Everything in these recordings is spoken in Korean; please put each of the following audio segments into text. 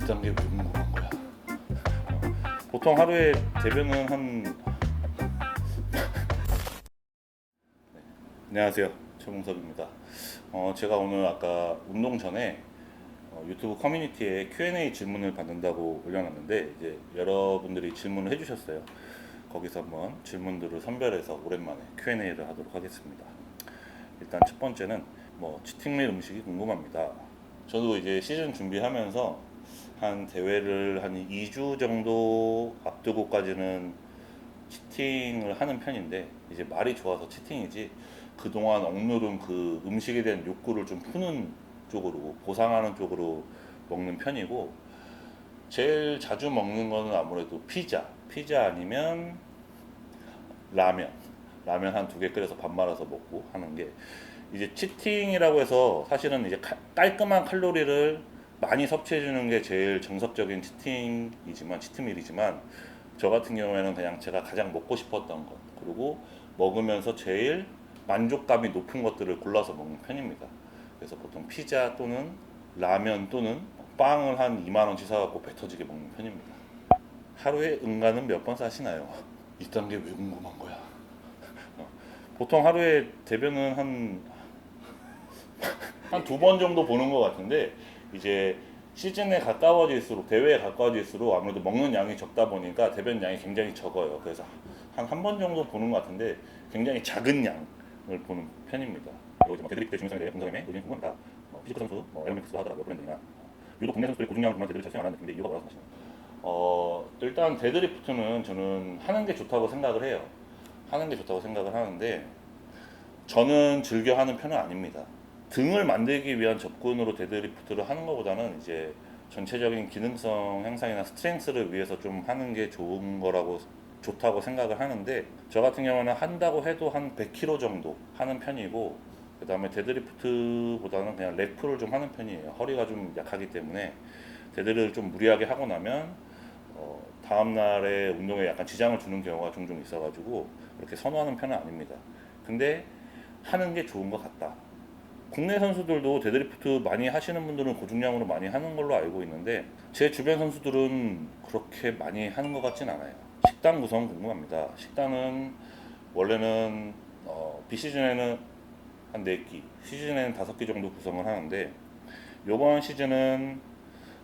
있던 게 왜 궁금한 거야? 보통 하루에 대변은 한 안녕하세요, 최봉석입니다. 제가 오늘 아까 운동 전에 유튜브 커뮤니티에 Q&A 질문을 받는다고 올려놨는데 이제 여러분들이 질문을 해주셨어요. 거기서 한번 질문들을 선별해서 오랜만에 Q&A를 하도록 하겠습니다. 일단 첫 번째는 치팅밀 음식이 궁금합니다. 저도 이제 시즌 준비하면서 한 대회를 한 2주 정도 앞두고까지는 치팅을 하는 편인데 이제 말이 좋아서 치팅이지 그동안 억누른 그 음식에 대한 욕구를 좀 푸는 쪽으로 보상하는 쪽으로 먹는 편이고 제일 자주 먹는 거는 아무래도 피자 아니면 라면 라면 한 두 개 끓여서 밥 말아서 먹고 하는 게 이제 치팅이라고 해서 사실은 이제 깔끔한 칼로리를 많이 섭취해 주는 게 제일 정석적인 치팅밀이지만 저 같은 경우에는 그냥 제가 가장 먹고 싶었던 것 그리고 먹으면서 제일 만족감이 높은 것들을 골라서 먹는 편입니다. 그래서 보통 피자 또는 라면 또는 빵을 한 2만 원치 사갖고 배 터지게 먹는 편입니다. 하루에 응가는 몇 번 싸시나요? 이딴 게 왜 궁금한 거야? 보통 하루에 대변은 한 두 번 정도 보는 것 같은데 이제 시즌에 가까워질수록 대회에 가까워질수록 아무래도 먹는 양이 적다 보니까 대변 양이 굉장히 적어요. 그래서 한 번 정도 보는 것 같은데 굉장히 작은 양을 보는 편입니다. 그리고 이제 데드리프트 중요성에 대해 분석에 의견이 궁금합니다. 피지크 선수 에어로빅스 하더라고요. 브랜드나 유독 국내 선수들이 고중량을 정말 제대로 잘 사용 안 하는데 이유가 뭐라고 생각하시나요? 일단 데드리프트는 저는 하는 게 좋다고 생각을 해요. 하는 게 좋다고 생각을 하는데 저는 즐겨 하는 편은 아닙니다. 등을 만들기 위한 접근으로 데드리프트를 하는 것보다는 이제 전체적인 기능성 향상이나 스트렝스를 위해서 좀 하는 게 좋은 거라고 좋다고 생각을 하는데 저 같은 경우는 한다고 해도 한 100kg 정도 하는 편이고 그 다음에 데드리프트보다는 그냥 렉풀을 좀 하는 편이에요. 허리가 좀 약하기 때문에 데드를 좀 무리하게 하고 나면 다음날에 운동에 약간 지장을 주는 경우가 종종 있어가지고 그렇게 선호하는 편은 아닙니다. 근데 하는 게 좋은 것 같다. 국내 선수들도 데드리프트 많이 하시는 분들은 고중량으로 많이 하는 걸로 알고 있는데 제 주변 선수들은 그렇게 많이 하는 것 같진 않아요. 식단 구성 궁금합니다. 식단은 원래는 비시즌에는 한 4끼, 시즌에는 5끼 정도 구성을 하는데 이번 시즌은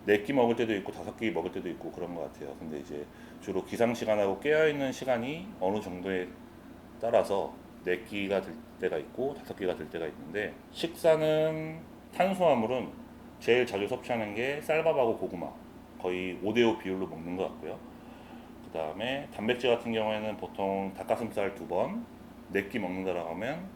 4끼 먹을 때도 있고 5끼 먹을 때도 있고 그런 것 같아요. 근데 이제 주로 기상 시간하고 깨어있는 시간이 어느 정도에 따라서 4끼가 될 때가 있고 5끼가 될 때가 있는데 식사는 탄수화물은 제일 자주 섭취하는 게 쌀밥하고 고구마 거의 5대5 비율로 먹는 것 같고요. 그 다음에 단백질 같은 경우에는 보통 닭가슴살 2번 4끼 먹는다라고 하면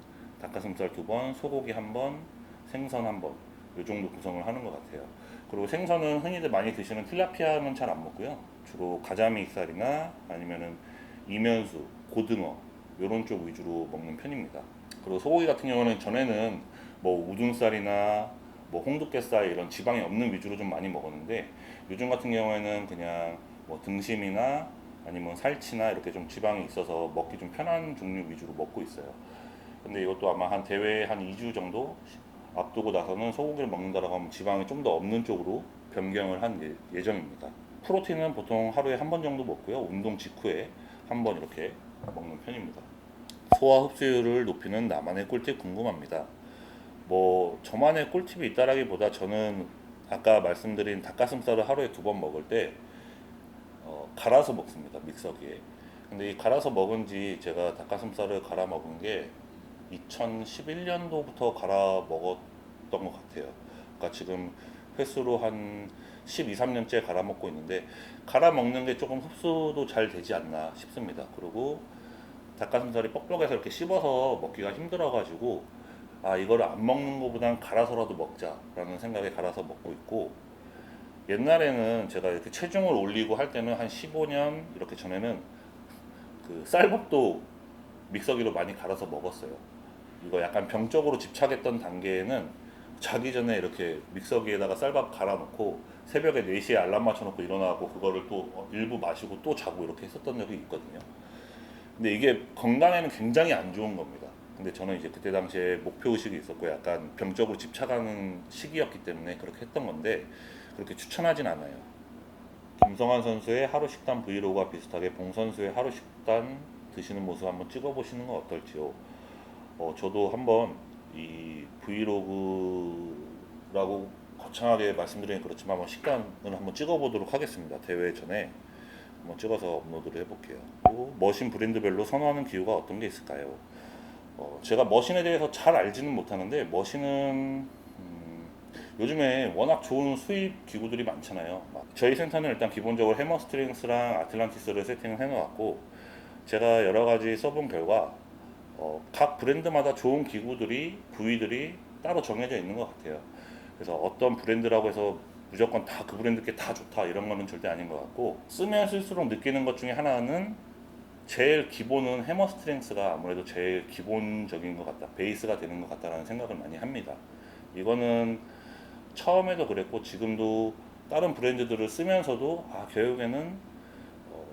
닭가슴살 2번, 소고기 1번, 생선 1번 이 정도 구성을 하는 것 같아요. 그리고 생선은 흔히들 많이 드시는 til라피아는 잘 안 먹고요. 주로 가자미살이나 아니면은 이면수, 고등어 이런 쪽 위주로 먹는 편입니다. 그리고 소고기 같은 경우는 전에는 우둔살이나 홍두깨살 이런 지방이 없는 위주로 좀 많이 먹었는데 요즘 같은 경우에는 그냥 등심이나 아니면 살치나 이렇게 좀 지방이 있어서 먹기 좀 편한 종류 위주로 먹고 있어요. 근데 이것도 아마 한 대회 한 2주 정도 앞두고 나서는 소고기를 먹는다라고 하면 지방이 좀 더 없는 쪽으로 변경을 한 예정입니다. 프로틴은 보통 하루에 한 번 정도 먹고요. 운동 직후에 한 번 이렇게 먹는 편입니다. 소화 흡수율을 높이는 나만의 꿀팁 궁금합니다. 저만의 꿀팁이 있다라기보다 저는 아까 말씀드린 닭가슴살을 하루에 2번 먹을 때 갈아서 먹습니다. 믹서기에. 근데 이 갈아서 먹은 지 제가 닭가슴살을 갈아 먹은 게 2011년도부터 갈아 먹었던 것 같아요. 그러니까 지금 횟수로 한 12, 13년째 갈아 먹고 있는데 갈아 먹는 게 조금 흡수도 잘 되지 않나 싶습니다. 그리고 닭가슴살이 뻑뻑해서 이렇게 씹어서 먹기가 힘들어가지고 이거를 안 먹는 것보단 갈아서라도 먹자라는 생각에 갈아서 먹고 있고 옛날에는 제가 이렇게 체중을 올리고 할 때는 한 15년 이렇게 전에는 그 쌀밥도 믹서기로 많이 갈아서 먹었어요. 이거 약간 병적으로 집착했던 단계에는 자기 전에 이렇게 믹서기에다가 쌀밥 갈아놓고 새벽에 4시에 알람 맞춰놓고 일어나고 그거를 또 일부 마시고 또 자고 이렇게 했었던 적이 있거든요. 근데 이게 건강에는 굉장히 안 좋은 겁니다. 근데 저는 이제 그때 당시에 목표의식이 있었고 약간 병적으로 집착하는 시기였기 때문에 그렇게 했던 건데 그렇게 추천하진 않아요. 김성환 선수의 하루 식단 브이로그와 비슷하게 봉 선수의 하루 식단 드시는 모습 한번 찍어보시는 건 어떨지요. 저도 한번 이 브이로그라고 거창하게 말씀드리긴 그렇지만 한번 식단을 한번 찍어보도록 하겠습니다. 대회 전에 한번 찍어서 업로드를 해볼게요. 또 머신 브랜드별로 선호하는 기호가 어떤 게 있을까요? 제가 머신에 대해서 잘 알지는 못하는데 머신은 요즘에 워낙 좋은 수입 기구들이 많잖아요. 저희 센터는 일단 기본적으로 해머스트링스랑 아틀란티스를 세팅을 해놓았고, 제가 여러 가지 써본 결과 각 브랜드마다 좋은 기구들이 부위들이 따로 정해져 있는 것 같아요. 그래서 어떤 브랜드라고 해서 무조건 다 그 브랜드께 다 좋다 이런 거는 절대 아닌 것 같고, 쓰면 쓸수록 느끼는 것 중에 하나는 제일 기본은 해머스트링스가 아무래도 제일 기본적인 것 같다, 베이스가 되는 것 같다라는 생각을 많이 합니다. 이거는 처음에도 그랬고 지금도 다른 브랜드들을 쓰면서도 결국에는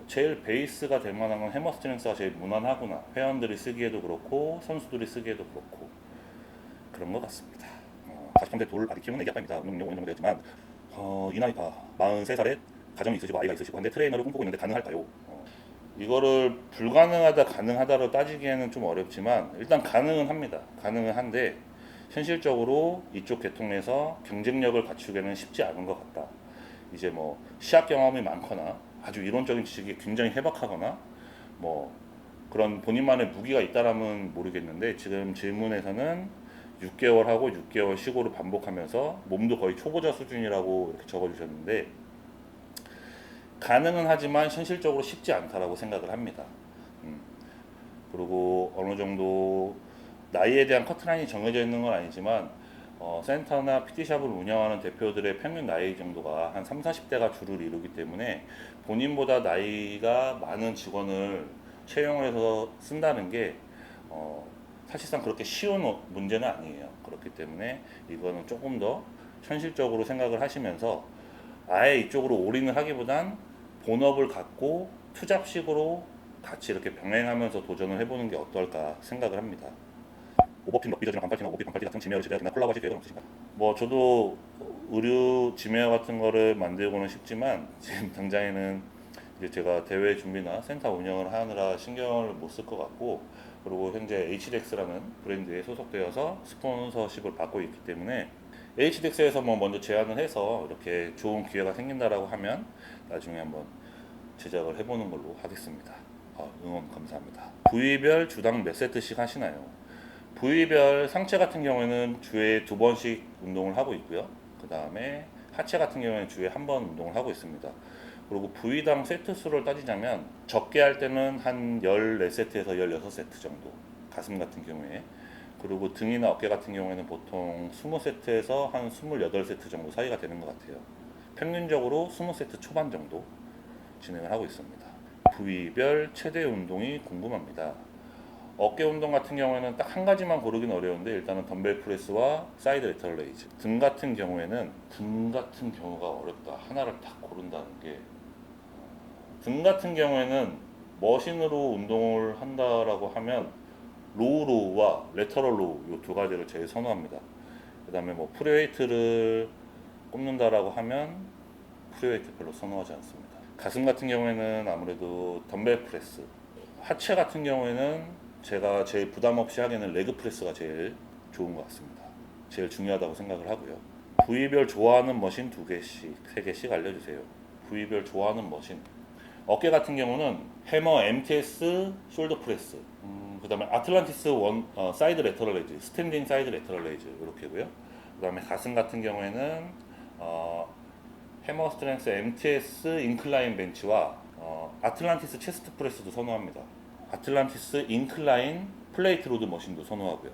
제일 베이스가 될 만한 건 해머스트링스가 제일 무난하구나, 회원들이 쓰기에도 그렇고 선수들이 쓰기에도 그렇고 그런 것 같습니다. 43세 돌 아기 키우는 애기 아빠입니다. 운동용 어느 정도 되었지만 이 나이 43살에 가정이 있으시고 아이가 있으시고 한데 트레이너를 꿈꾸고 있는데 가능할까요? 이거를 불가능하다 가능하다로 따지기에는 좀 어렵지만 일단 가능은 합니다. 가능은 한데 현실적으로 이쪽 계통에서 경쟁력을 갖추기는 쉽지 않은 것 같다. 이제 뭐 시합 경험이 많거나 아주 이론적인 지식이 굉장히 해박하거나 뭐 그런 본인만의 무기가 있다라면 모르겠는데, 지금 질문에서는 6개월 하고 6개월 쉬고를 반복하면서 몸도 거의 초보자 수준이라고 이렇게 적어주셨는데, 가능은 하지만 현실적으로 쉽지 않다라고 생각을 합니다. 그리고 어느 정도 나이에 대한 커트라인이 정해져 있는 건 아니지만 센터나 PT샵을 운영하는 대표들의 평균 나이 정도가 한 3, 40대가 주를 이루기 때문에 본인보다 나이가 많은 직원을 채용해서 쓴다는 게 사실상 그렇게 쉬운 문제는 아니에요. 그렇기 때문에 이거는 조금 더 현실적으로 생각을 하시면서 아예 이쪽으로 올인을 하기보단 본업을 갖고 투잡식으로 같이 이렇게 병행하면서 도전을 해보는 게 어떨까 생각을 합니다. 오버핏 럭비저지나 반팔티나 오버핏 반팔티 같은 지메어를 제작이나 콜라보 하실 계획은 없으신가요? 뭐 저도 의류 지메어 같은 거를 만들고는 싶지만 지금 당장에는 이제 제가 대회 준비나 센터 운영을 하느라 신경을 못 쓸 것 같고, 그리고 현재 HDX라는 브랜드에 소속되어서 스폰서십을 받고 있기 때문에 HDX에서 뭐 먼저 제안을 해서 이렇게 좋은 기회가 생긴다라고 하면 나중에 한번 제작을 해보는 걸로 하겠습니다. 응원 감사합니다. 부위별 주당 몇 세트씩 하시나요? 부위별 상체 같은 경우에는 주에 2번씩 운동을 하고 있고요. 그 다음에 하체 같은 경우에는 주에 1번 운동을 하고 있습니다. 그리고 부위당 세트 수를 따지자면 적게 할 때는 한 14세트에서 16세트 정도, 가슴 같은 경우에. 그리고 등이나 어깨 같은 경우에는 보통 20세트에서 한 28세트 정도 사이가 되는 것 같아요. 평균적으로 20세트 초반 정도 진행을 하고 있습니다. 부위별 최대 운동이 궁금합니다. 어깨 운동 같은 경우에는 딱 한 가지만 고르긴 어려운데 일단은 덤벨 프레스와 사이드 레터럴 레이즈. 등 같은 경우가 어렵다. 하나를 딱 고른다는 게, 등 같은 경우에는 머신으로 운동을 한다라고 하면 로우와 레터럴 로우 이 두 가지를 제일 선호합니다. 그 다음에 뭐 프리웨이트를 꼽는다라고 하면 프리웨이트 별로 선호하지 않습니다. 가슴 같은 경우에는 아무래도 덤벨 프레스, 하체 같은 경우에는 제가 제일 부담 없이 하기에는 레그 프레스가 제일 좋은 것 같습니다. 제일 중요하다고 생각을 하고요. 부위별 좋아하는 머신 2개씩, 3개씩 알려주세요. 부위별 좋아하는 머신. 어깨 같은 경우는 해머 MTS 숄더 프레스, 그 다음에 아틀란티스 사이드 레터럴 레이즈, 스탠딩 사이드 레터럴 레이즈 이렇게고요. 그 다음에 가슴 같은 경우에는 해머 스트렝스 MTS 인클라인 벤치와 아틀란티스 체스트 프레스도 선호합니다. 아틀란티스 인클라인 플레이트 로드 머신도 선호하고요.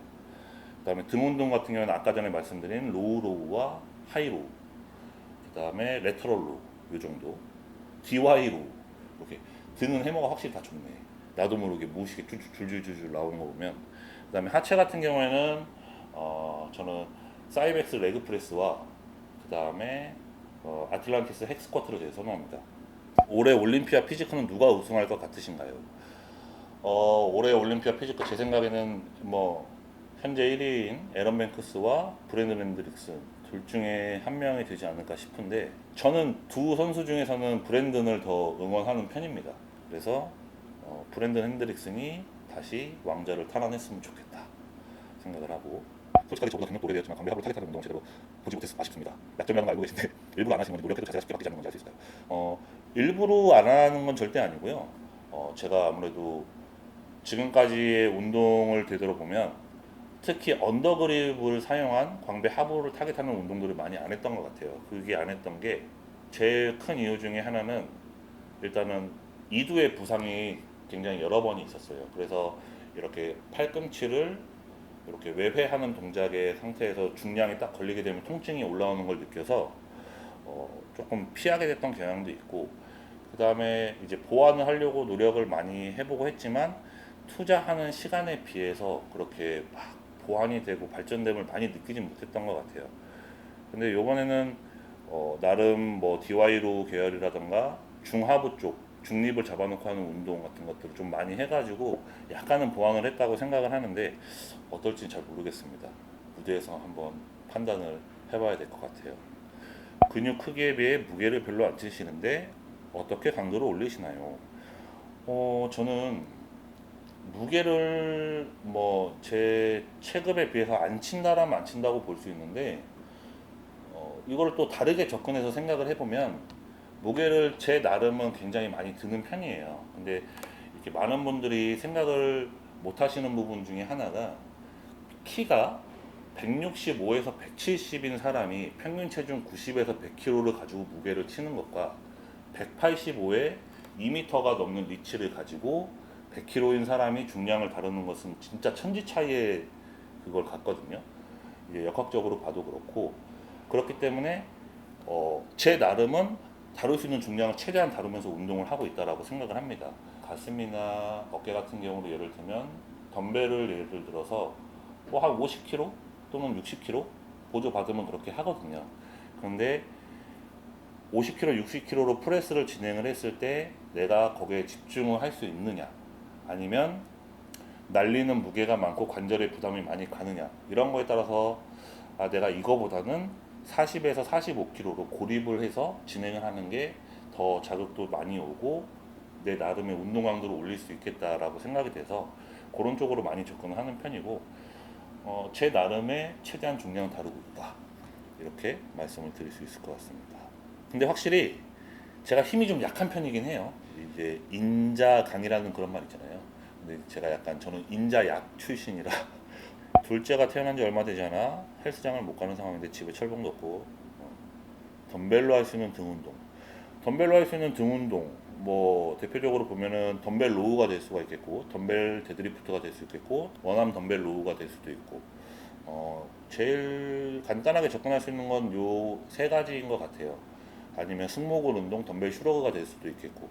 그 다음에 등 운동 같은 경우는 아까 전에 말씀드린 로우 로우와 하이 로우, 그 다음에 레터럴 로우 이 정도, DY 로우. 이렇게 등은 해머가 확실히 다 좋네. 나도 모르게 무식이 줄줄줄줄 나오는 거 보면. 그 다음에 하체 같은 경우에는 저는 사이벡스 레그 프레스와 그 다음에 아틀란티스 헥스쿼트를 제일 선호합니다. 올해 올림피아 피지크는 누가 우승할 것 같으신가요? 올해 올림피아 피지크 제 생각에는 뭐 현재 1위인 에런 뱅크스와 브랜든 핸드릭슨 둘 중에 한 명이 되지 않을까 싶은데 저는 두 선수 중에서는 브랜든을 더 응원하는 편입니다. 그래서 브랜든 핸드릭슨이 다시 왕좌를 탈환했으면 좋겠다 생각을 하고 솔직하게 저보다 경력도 오래되었지만 광배 하부를 타겟하는 운동을 제대로 보지 못해서 아쉽습니다. 약점이라는 걸 알고 계신데 일부러 안 하시는 건지 노력해도 자세가 쉽게 바뀌지 않는 건지 알 수 있을까요? 일부러 안 하는 건 절대 아니고요. 제가 아무래도 지금까지의 운동을 되돌아보면 특히 언더그립을 사용한 광배 하부를 타겟하는 운동들을 많이 안 했던 것 같아요. 그게 안 했던 게 제일 큰 이유 중에 하나는 일단은 이두의 부상이 굉장히 여러 번이 있었어요. 그래서 이렇게 팔꿈치를 이렇게 외회하는 동작의 상태에서 중량이 딱 걸리게 되면 통증이 올라오는 걸 느껴서 조금 피하게 됐던 경향도 있고 그 다음에 이제 보완을 하려고 노력을 많이 해보고 했지만 투자하는 시간에 비해서 그렇게 막 보완이 되고 발전됨을 많이 느끼지 못했던 것 같아요. 근데 이번에는 나름 뭐 DY로 계열이라던가 중하부 쪽 중립을 잡아놓고 하는 운동 같은 것들을 좀 많이 해가지고 약간은 보완을 했다고 생각을 하는데 어떨지 잘 모르겠습니다. 무대에서 한번 판단을 해봐야 될 것 같아요. 근육 크기에 비해 무게를 별로 안 치시는데 어떻게 강도를 올리시나요? 저는 무게를 뭐 제 체급에 비해서 안 친다라면 안 친다고 볼 수 있는데 이걸 또 다르게 접근해서 생각을 해보면 무게를 제 나름은 굉장히 많이 드는 편이에요. 근데 이렇게 많은 분들이 생각을 못 하시는 부분 중에 하나가 키가 165에서 170인 사람이 평균 체중 90에서 100kg를 가지고 무게를 치는 것과 185에 2m가 넘는 리치를 가지고 100kg인 사람이 중량을 다루는 것은 진짜 천지 차이의 그걸 같거든요. 이제 역학적으로 봐도 그렇고 그렇기 때문에 제 나름은 다룰 수 있는 중량을 최대한 다루면서 운동을 하고 있다라고 생각을 합니다. 가슴이나 어깨 같은 경우로 예를 들면 덤벨을 예를 들어서 뭐 한 50kg 또는 60kg 보조 받으면 그렇게 하거든요. 그런데 50kg, 60kg로 프레스를 진행을 했을 때 내가 거기에 집중을 할 수 있느냐 아니면 날리는 무게가 많고 관절에 부담이 많이 가느냐 이런 거에 따라서 내가 이거보다는 40에서 45kg로 고립을 해서 진행을 하는 게 더 자극도 많이 오고 내 나름의 운동 강도를 올릴 수 있겠다라고 생각이 돼서 그런 쪽으로 많이 접근을 하는 편이고 제 나름의 최대한 중량을 다루고 있다 이렇게 말씀을 드릴 수 있을 것 같습니다. 근데 확실히 제가 힘이 좀 약한 편이긴 해요. 이제 인자강이라는 그런 말 있잖아요. 근데 제가 약간 저는 인자약 출신이라 둘째가 태어난 지 얼마 되지 않아 헬스장을 못 가는 상황인데 집에 철봉도 없고 덤벨로 할 수 있는 등 운동 덤벨로 할 수 있는 등 운동 뭐 대표적으로 보면은 덤벨 로우가 될 수가 있겠고 덤벨 데드리프트가 될 수 있겠고 원암 덤벨 로우가 될 수도 있고 제일 간단하게 접근할 수 있는 건 요 세 가지인 것 같아요. 아니면 승모근 운동 덤벨 슈러그가 될 수도 있겠고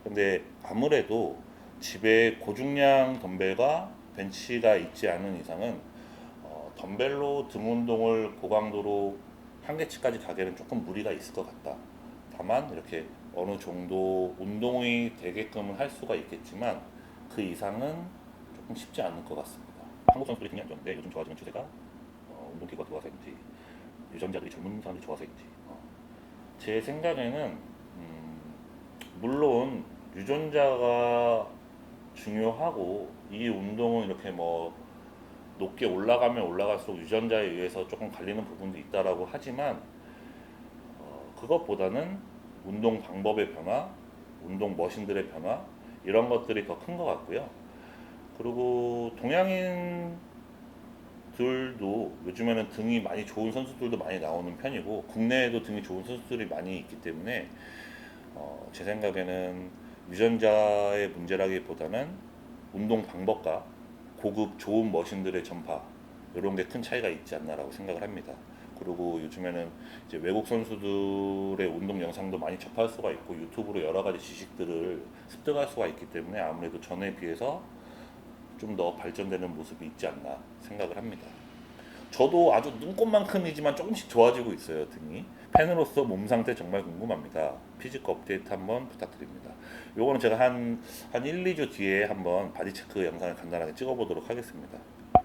근데 아무래도 집에 고중량 덤벨과 벤치가 있지 않은 이상은 덤벨로 등 운동을 고강도로 한계치까지 가기에는 조금 무리가 있을 것 같다. 다만 이렇게 어느 정도 운동이 되게끔 할 수가 있겠지만 그 이상은 조금 쉽지 않을 것 같습니다. 한국 선수들이 등이 안 좋은데 요즘 좋아지는 추세가 운동기구가 좋아서인지 유전자들이 젊은 사람들이 좋아서인지 제 생각에는 물론 유전자가 중요하고 이 운동은 이렇게 뭐 높게 올라가면 올라갈수록 유전자에 의해서 조금 갈리는 부분도 있다라고 하지만 그것보다는 운동 방법의 변화, 운동 머신들의 변화 이런 것들이 더 큰 것 같고요. 그리고 동양인들도 요즘에는 등이 많이 좋은 선수들도 많이 나오는 편이고 국내에도 등이 좋은 선수들이 많이 있기 때문에 제 생각에는 유전자의 문제라기보다는 운동 방법과 고급 좋은 머신들의 전파 이런 게 큰 차이가 있지 않나라고 생각을 합니다. 그리고 요즘에는 이제 외국 선수들의 운동 영상도 많이 접할 수가 있고 유튜브로 여러 가지 지식들을 습득할 수가 있기 때문에 아무래도 전에 비해서 좀 더 발전되는 모습이 있지 않나 생각을 합니다. 저도 아주 눈꽃만큼이지만 조금씩 좋아지고 있어요 등이. 팬으로서 몸 상태 정말 궁금합니다. 피지컬 업데이트 한번 부탁드립니다. 요거는 제가 한 1, 2주 뒤에 한번 바디 체크 영상을 간단하게 찍어보도록 하겠습니다.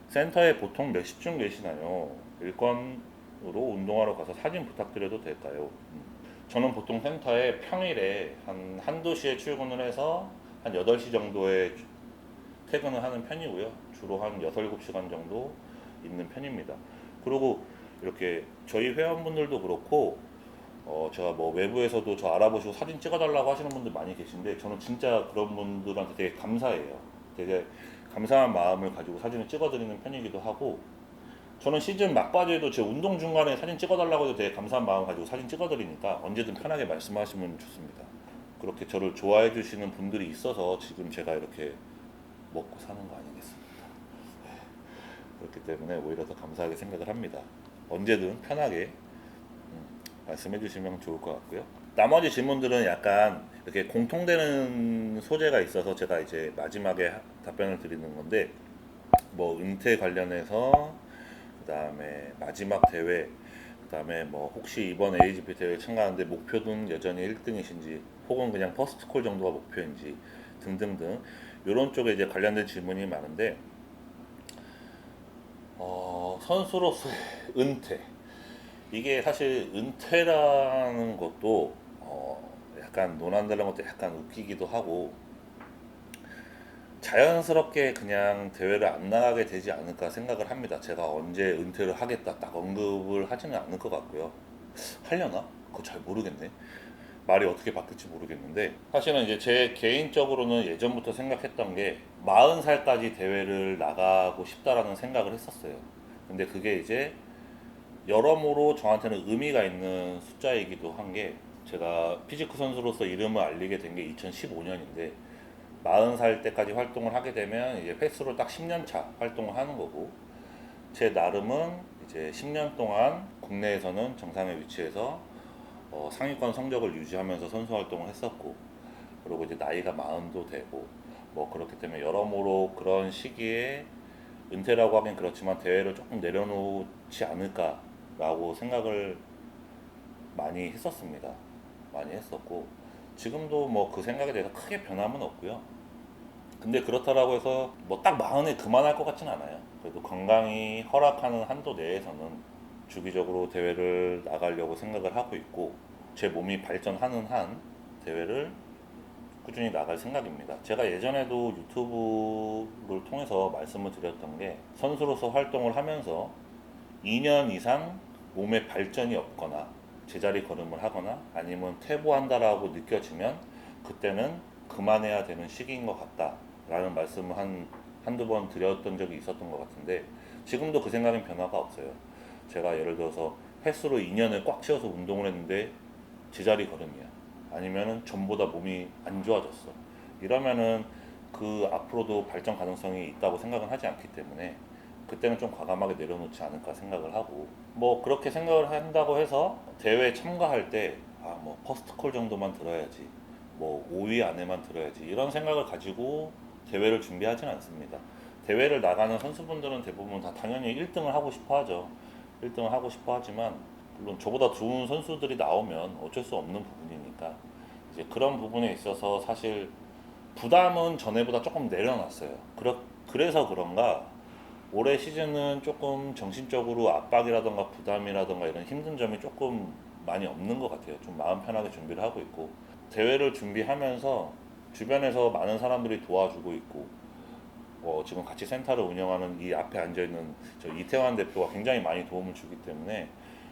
센터에 보통 몇 시쯤 계시나요? 일권 운동하러 가서 사진 부탁드려도 될까요? 저는 보통 센터에 평일에 한두 시에 출근을 해서 한 8시 정도에 퇴근을 하는 편이고요. 주로 한 6, 7시간 정도 있는 편입니다. 그리고 이렇게 저희 회원분들도 그렇고 제가 뭐 외부에서도 저 알아보시고 사진 찍어달라고 하시는 분들 많이 계신데 저는 진짜 그런 분들한테 되게 감사해요. 되게 감사한 마음을 가지고 사진을 찍어드리는 편이기도 하고 저는 시즌 막바지에도 제 운동 중간에 사진 찍어달라고 해도 되게 감사한 마음 가지고 사진 찍어드리니까 언제든 편하게 말씀하시면 좋습니다. 그렇게 저를 좋아해 주시는 분들이 있어서 지금 제가 이렇게 먹고 사는 거 아니겠습니까? 그렇기 때문에 오히려 더 감사하게 생각을 합니다. 언제든 편하게 말씀해 주시면 좋을 것 같고요. 나머지 질문들은 약간 이렇게 공통되는 소재가 있어서 제가 이제 마지막에 답변을 드리는 건데 뭐 은퇴 관련해서 그다음에 마지막 대회 그다음에 뭐 혹시 이번 AGP 대회 참가하는데 목표는 여전히 1등이신지 혹은 그냥 퍼스트콜 정도가 목표인지 등등등 이런 쪽에 이제 관련된 질문이 많은데 선수로서의 은퇴 이게 사실 은퇴라는 것도 약간 논한다는 것도 약간 웃기기도 하고 자연스럽게 그냥 대회를 안 나가게 되지 않을까 생각을 합니다. 제가 언제 은퇴를 하겠다 딱 언급을 하지는 않을 것 같고요. 하려나? 그거 잘 모르겠네. 말이 어떻게 바뀔지 모르겠는데 사실은 이제 제 개인적으로는 예전부터 생각했던 게 40살까지 대회를 나가고 싶다라는 생각을 했었어요. 근데 그게 이제 여러모로 저한테는 의미가 있는 숫자이기도 한 게 제가 피지크 선수로서 이름을 알리게 된 게 2015년인데 40살 때까지 활동을 하게 되면 이제 횟수로 딱 10년 차 활동을 하는 거고 제 나름은 이제 10년 동안 국내에서는 정상의 위치에서 상위권 성적을 유지하면서 선수 활동을 했었고 그리고 이제 나이가 40도 되고 뭐 그렇기 때문에 여러모로 그런 시기에 은퇴라고 하긴 그렇지만 대회를 조금 내려놓지 않을까라고 생각을 많이 했었습니다. 많이 했었고 지금도 뭐 그 생각에 대해서 크게 변함은 없고요. 근데 그렇다라고 해서 뭐 딱 40에 그만할 것 같진 않아요. 그래도 건강이 허락하는 한도 내에서는 주기적으로 대회를 나가려고 생각을 하고 있고 제 몸이 발전하는 한 대회를 꾸준히 나갈 생각입니다. 제가 예전에도 유튜브를 통해서 말씀을 드렸던 게 선수로서 활동을 하면서 2년 이상 몸에 발전이 없거나 제자리 걸음을 하거나 아니면 퇴보한다라고 느껴지면 그때는 그만해야 되는 시기인 것 같다라는 말씀을 한두 번 드렸던 적이 있었던 것 같은데 지금도 그 생각엔 변화가 없어요. 제가 예를 들어서 횟수로 2년을 꽉 채워서 운동을 했는데 제자리 걸음이야. 아니면은 전보다 몸이 안 좋아졌어. 이러면은 그 앞으로도 발전 가능성이 있다고 생각은 하지 않기 때문에 그때는 좀 과감하게 내려놓지 않을까 생각을 하고 뭐 그렇게 생각을 한다고 해서 대회 참가할 때 아 뭐 퍼스트콜 정도만 들어야지 뭐 5위 안에만 들어야지 이런 생각을 가지고 대회를 준비하진 않습니다. 대회를 나가는 선수분들은 대부분 다 당연히 1등을 하고 싶어 하죠. 1등을 하고 싶어 하지만 물론 저보다 좋은 선수들이 나오면 어쩔 수 없는 부분이니까 이제 그런 부분에 있어서 사실 부담은 전에보다 조금 내려놨어요. 그래서 그런가 올해 시즌은 조금 정신적으로 압박이라던가 부담이라던가 이런 힘든 점이 조금 많이 없는 것 같아요. 좀 마음 편하게 준비를 하고 있고 대회를 준비하면서 주변에서 많은 사람들이 도와주고 있고 지금 같이 센터를 운영하는 이 앞에 앉아 있는 저 이태환 대표가 굉장히 많이 도움을 주기 때문에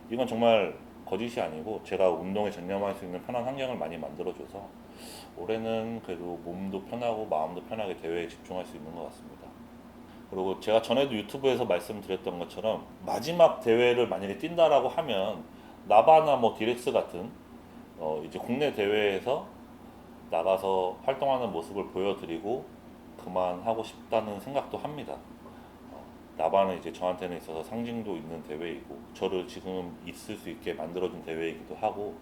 이건 정말 거짓이 아니고 제가 운동에 전념할 수 있는 편한 환경을 많이 만들어줘서 올해는 그래도 몸도 편하고 마음도 편하게 대회에 집중할 수 있는 것 같습니다. 그리고 제가 전에도 유튜브에서 말씀드렸던 것처럼 마지막 대회를 만약에 뛴다라고 하면 나바나 뭐 디렉스 같은 이제 국내 대회에서 나가서 활동하는 모습을 보여드리고 그만하고 싶다는 생각도 합니다. 나바는 이제 저한테는 있어서 상징도 있는 대회이고 저를 지금 있을 수 있게 만들어준 대회이기도 하고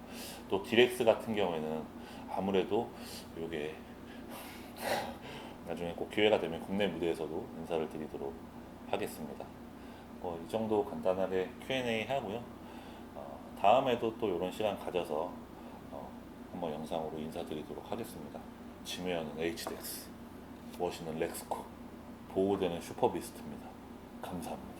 또 디렉스 같은 경우에는 아무래도 이게 나중에 꼭 기회가 되면 국내 무대에서도 인사를 드리도록 하겠습니다. 이 정도 간단하게 Q&A 하고요. 다음에도 또 이런 시간 가져서 한번 영상으로 인사드리도록 하겠습니다. 지메어는 HDX, 워시는 렉스코, 보호대는 슈퍼비스트입니다. 감사합니다.